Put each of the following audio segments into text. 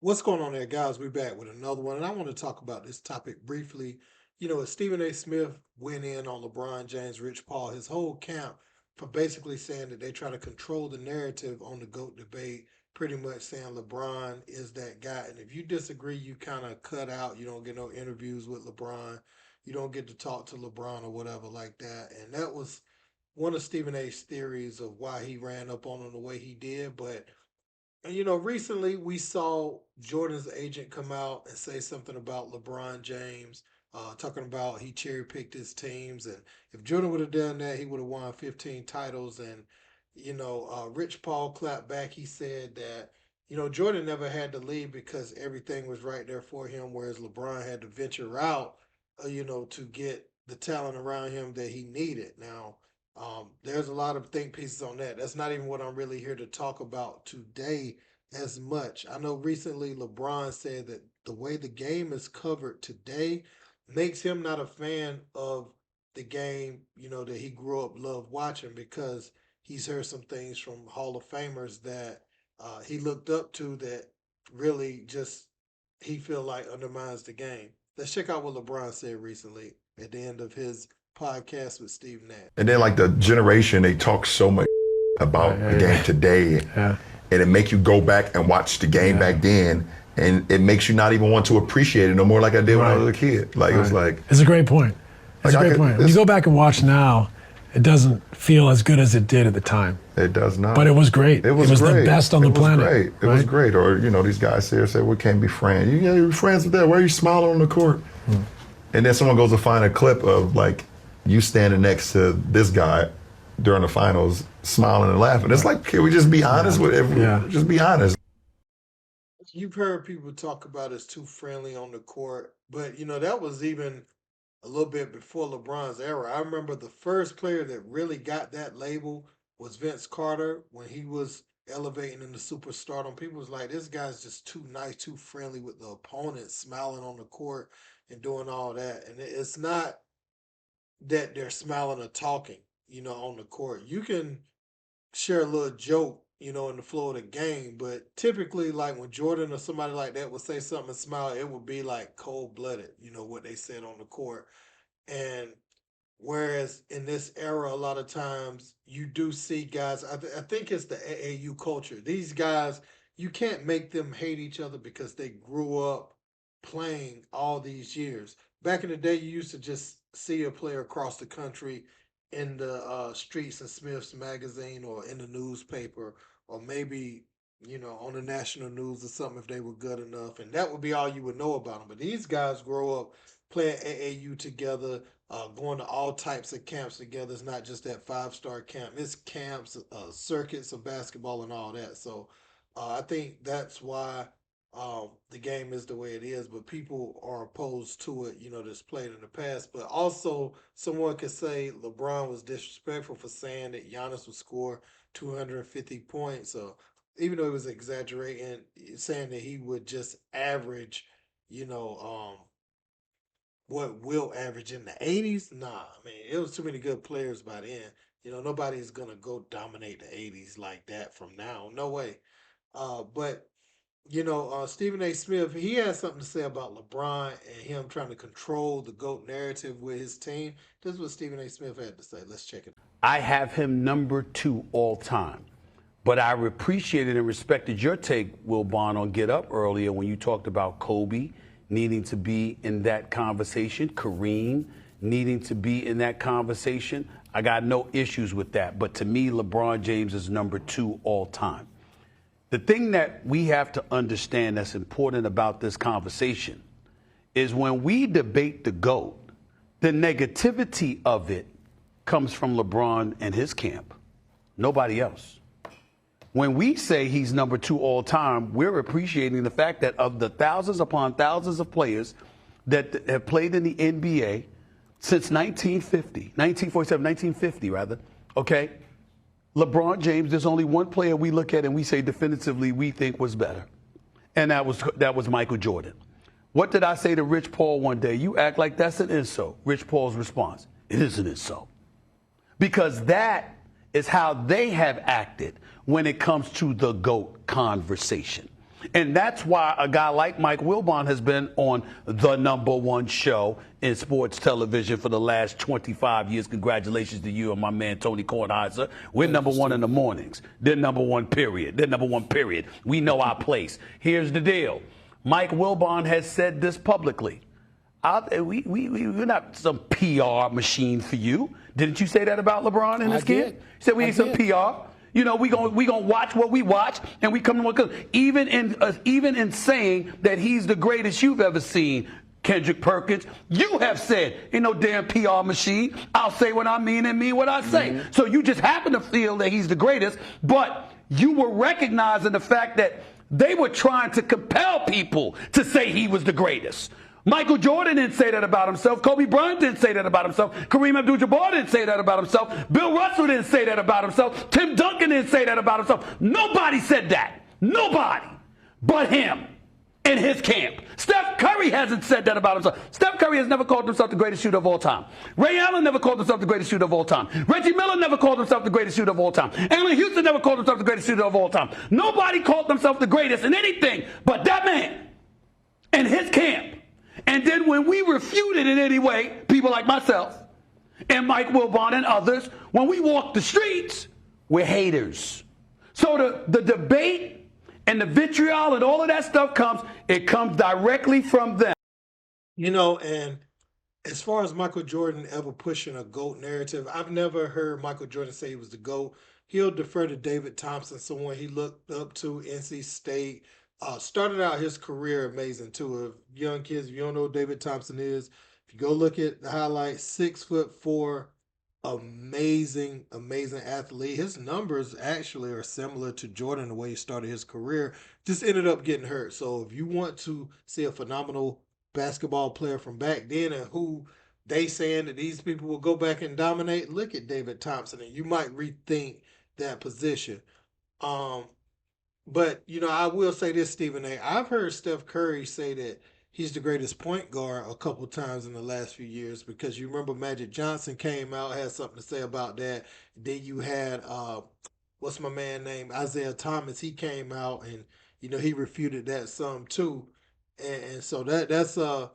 What's going on there, guys? We're back with another one, and I want to talk about this topic briefly. As Stephen A. Smith went in on LeBron James, Rich Paul, his whole camp for basically saying that they try to control the narrative on the GOAT debate, pretty much saying LeBron is that guy. And if you disagree, you kind of cut out. You don't get no interviews with LeBron. You don't get to talk to LeBron or whatever like that. And that was one of Stephen A.'s theories of why he ran up on him the way he did. But recently we saw Jordan's agent come out and say something about LeBron James, talking about he cherry picked his teams, and if Jordan would have done that, he would have won 15 titles. And Rich Paul clapped back. He said that Jordan never had to leave because everything was right there for him, whereas LeBron had to venture out, to get the talent around him that he needed. Now, there's a lot of think pieces on that. That's not even what I'm really here to talk about today as much. I know recently LeBron said that the way the game is covered today makes him not a fan of the game, that he grew up loved watching, because he's heard some things from Hall of Famers that he looked up to that really just he feel like undermines the game. Let's check out what LeBron said recently at the end of his podcast with Steve Nash. And then like the generation, they talk so much about the game today, and it make you go back and watch the game back then, and it makes you not even want to appreciate it no more like I did when I was a kid. Like it's like it's a great point. It's a great point. When you go back and watch now, it doesn't feel as good as it did at the time. It does not. But it was great. It was great. The best on the planet. It was great. Or these guys say, we can't be friends. You're friends with that. Why are you smiling on the court? And then someone goes to find a clip of like you standing next to this guy during the finals, smiling and laughing. It's like, can we just be honest with everyone? Just be honest. You've heard people talk about us too friendly on the court, but that was even a little bit before LeBron's era. I remember the first player that really got that label was Vince Carter when he was elevating into superstardom. People was like, this guy's just too nice, too friendly with the opponent, smiling on the court and doing all that. And it's not that they're smiling or talking, on the court. You can share a little joke, in the flow of the game, but typically, like when Jordan or somebody like that would say something and smile, it would be like cold blooded, what they said on the court. And whereas in this era, a lot of times you do see guys, I think it's the AAU culture. These guys, you can't make them hate each other because they grew up playing all these years. Back in the day, you used to just see a player across the country in the streets of Smith's magazine or in the newspaper, or maybe on the national news or something if they were good enough, and that would be all you would know about them. But these guys grow up playing AAU together, going to all types of camps together. It's not just that 5-star camp. It's camps, circuits of basketball and all that. So I think that's why the game is the way it is, but people are opposed to it, that's played in the past. But also, someone could say LeBron was disrespectful for saying that Giannis would score 250 points, or even though he was exaggerating, saying that he would just average, what Will average in the 80s. Nah, I mean, it was too many good players by then. Nobody's gonna go dominate the 80s like that from now. No way. But Stephen A. Smith, he has something to say about LeBron and him trying to control the GOAT narrative with his team. This is what Stephen A. Smith had to say. Let's check it. I have him number 2 all time. But I appreciated and respected your take, Will Bond, on Get Up earlier when you talked about Kobe needing to be in that conversation, Kareem needing to be in that conversation. I got no issues with that. But to me, LeBron James is number 2 all time. The thing that we have to understand that's important about this conversation is when we debate the GOAT, the negativity of it comes from LeBron and his camp, nobody else. When we say he's number 2 all time, we're appreciating the fact that of the thousands upon thousands of players that have played in the NBA since 1947, 1950 rather, okay? LeBron James, there's only one player we look at and we say definitively we think was better, and that was Michael Jordan. What did I say to Rich Paul one day? You act like that's an insult. Rich Paul's response, it is an insult. Because that is how they have acted when it comes to the GOAT conversation. And that's why a guy like Mike Wilbon has been on the #1 show in sports television for the last 25 years. Congratulations to you and my man Tony Kornheiser. We're #1 in the mornings. They're #1, period. They're #1, period. We know our place. Here's the deal. Mike Wilbon has said this publicly. We're not some PR machine for you. Didn't you say that about LeBron and his kid? You said we ain't some PR. You know, we gonna watch what we watch, and we come to one. Even in saying that he's the greatest you've ever seen, Kendrick Perkins, you have said ain't no damn PR machine. I'll say what I mean and mean what I say. Mm-hmm. So you just happen to feel that he's the greatest, but you were recognizing the fact that they were trying to compel people to say he was the greatest. Michael Jordan didn't say that about himself. Kobe Bryant didn't say that about himself. Kareem Abdul-Jabbar didn't say that about himself. Bill Russell didn't say that about himself. Tim Duncan didn't say that about himself. Nobody said that. Nobody but him and his camp. Steph Curry hasn't said that about himself. Steph Curry has never called himself the greatest shooter of all time. Ray Allen never called himself the greatest shooter of all time. Reggie Miller never called himself the greatest shooter of all time. Allen Houston never called himself the greatest shooter of all time. Nobody called themselves the greatest in anything but that man and his camp. And then when we refute it in any way, people like myself and Mike Wilbon and others, when we walk the streets, we're haters. So the debate and the vitriol and all of that stuff it comes directly from them. You know, and as far as Michael Jordan ever pushing a GOAT narrative, I've never heard Michael Jordan say he was the GOAT. He'll defer to David Thompson, someone he looked up to, NC State. Started out his career amazing too. If young kids, if you don't know who David Thompson is, if you go look at the highlights, 6'4", amazing athlete. His numbers actually are similar to Jordan the way he started his career. Just ended up getting hurt. So if you want to see a phenomenal basketball player from back then and who they saying that these people will go back and dominate, look at David Thompson and you might rethink that position. But, you know, I will say this, Stephen A. I've heard Steph Curry say that he's the greatest point guard a couple times in the last few years because you remember Magic Johnson came out, had something to say about that. Then you had, what's my man name? Isaiah Thomas. He came out and, you know, he refuted that some too. And so that's a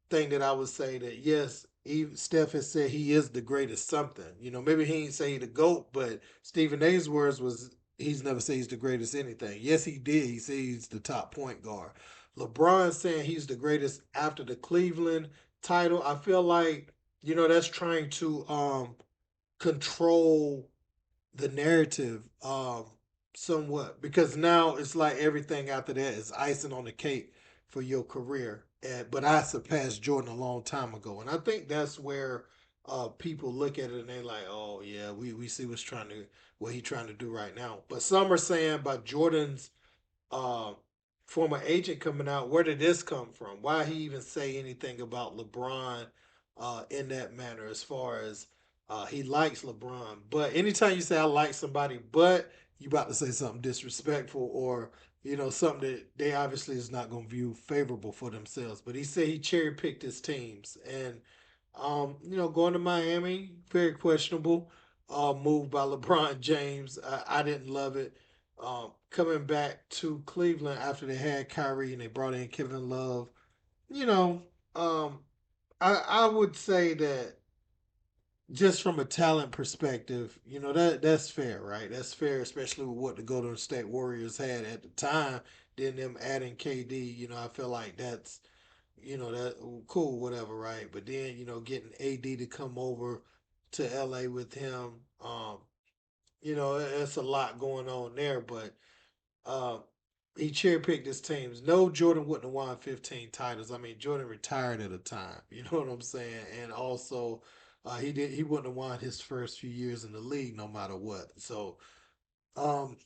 thing that I would say that, yes, Steph has said he is the greatest something. You know, maybe he ain't say he the GOAT, but Stephen A's words was, he's never said he's the greatest anything. Yes, he did. He said he's the top point guard. LeBron saying he's the greatest after the Cleveland title. I feel like, you know, that's trying to control the narrative somewhat because now it's like everything after that is icing on the cake for your career. But I surpassed Jordan a long time ago. And I think that's where people look at it and they're like, oh yeah, we see what he's trying to do right now. But some are saying by Jordan's former agent coming out, where did this come from? Why he even say anything about LeBron in that manner as far as he likes LeBron. But anytime you say I like somebody, but you about to say something disrespectful or you know something that they obviously is not going to view favorable for themselves. But he said he cherry picked his teams and you know, going to Miami, very questionable move by LeBron James. I didn't love it. Coming back to Cleveland after they had Kyrie and they brought in Kevin Love, you know, I would say that just from a talent perspective, you know that's fair, right? That's fair, especially with what the Golden State Warriors had at the time. Then them adding KD, you know, I feel like that's you know that cool, whatever, right? But then you know getting AD to come over to LA with him, you know, it's a lot going on there. But uh, he cherry picked his teams. No, Jordan wouldn't have won 15 titles. I mean, Jordan retired at a time. You know what I'm saying? And also, he wouldn't have won his first few years in the league no matter what. So, um,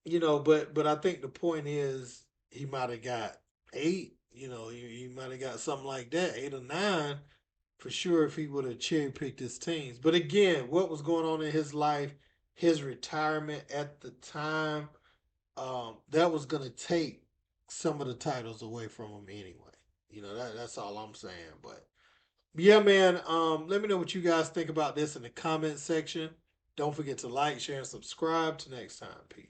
you know, but I think the point is he might have got 8. You know, he might have got something like that, 8 or 9 for sure if he would have cherry picked his teams. But again, what was going on in his life, his retirement at the time, that was gonna take some of the titles away from him anyway. You know, that's all I'm saying. But yeah, man, let me know what you guys think about this in the comment section. Don't forget to like, share, and subscribe. Till next time. Peace.